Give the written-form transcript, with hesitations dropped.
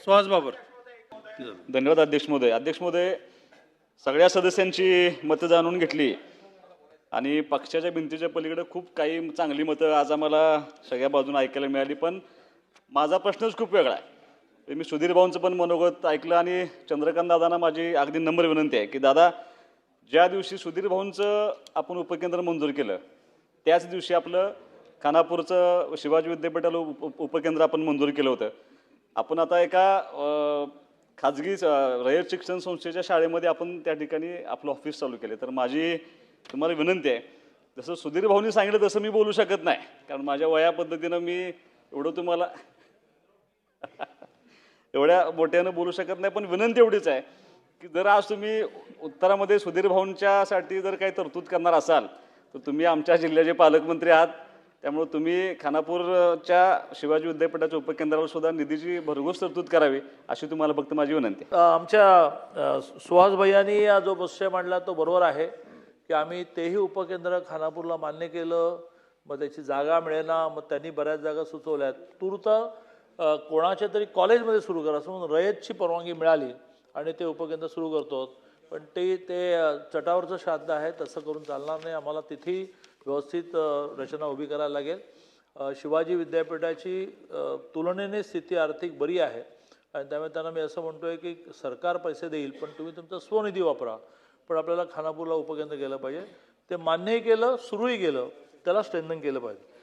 सुहास बाबर. धन्यवाद अध्यक्ष महोदय. अध्यक्ष महोदय, सगळ्या सदस्यांची मतं जाणून घेतली आणि पक्षाच्या भिंतीच्या पलीकडे खूप काही चांगली मतं आज आम्हाला सगळ्या बाजून ऐकायला मिळाली. पण माझा प्रश्नच खूप वेगळा आहे. मी सुधीर भाऊंचं पण मनोगत ऐकलं आणि चंद्रकांत दादांना माझी अगदी नम्र विनंती आहे की दादा, ज्या दिवशी सुधीर भाऊंचं आपण उपकेंद्र मंजूर केलं त्याच दिवशी आपलं खानापूरचं शिवाजी विद्यापीठाला उपकेंद्र आपण मंजूर केलं होतं. आपण आता एका खाजगी रयत शिक्षण संस्थेच्या शाळेमध्ये आपण त्या ठिकाणी आपलं ऑफिस चालू केले. तर माझी तुम्हाला विनंती आहे, जसं सुधीर भाऊंनी सांगितलं तसं मी बोलू शकत नाही, कारण माझ्या वया पद्धतीनं मी एवढं तुम्हाला एवढ्या मोठ्यानं बोलू शकत नाही. पण विनंती एवढीच आहे की जर आज तुम्ही उत्तरामध्ये सुधीर भाऊंच्यासाठी जर काही तरतूद करणार असाल तर तुम्ही आमच्या जिल्ह्याचे पालकमंत्री आहात, त्यामुळे तुम्ही खानापूरच्या शिवाजी विद्यापीठाच्या उपकेंद्रावर सुद्धा निधीची भरघोस तरतूद करावी अशी तुम्हाला फक्त माझी विनंती आहे. आमच्या सुहास भैयांनी जो विषय मांडला तो बरोबर आहे की आम्ही तेही उपकेंद्र खानापूरला मान्य केलं, मग त्याची जागा मिळेना, मग त्यांनी बऱ्याच जागा सुचवल्यात. तूर्त कोणाच्या तरी कॉलेजमध्ये सुरू करा असं म्हणून रयतची परवानगी मिळाली आणि ते उपकेंद्र सुरू करतो. पण ते चटावरचं श्राद्ध आहे, तसं करून चालणार नाही. आम्हाला तिथेही व्यवस्थित रचना उभी करायला लागेल. शिवाजी विद्यापीठाची तुलनेने स्थिती आर्थिक बरी आहे आणि त्यामुळे त्यांना मी असं म्हणतो आहे की सरकार पैसे देईल पण तुम्ही तुमचा स्वनिधी वापरा, पण आपल्याला खानापूरला उपकेंद्र केलं पाहिजे. ते मान्यही केलं, सुरूही केलं, त्याला स्ट्रेंथन केलं पाहिजे.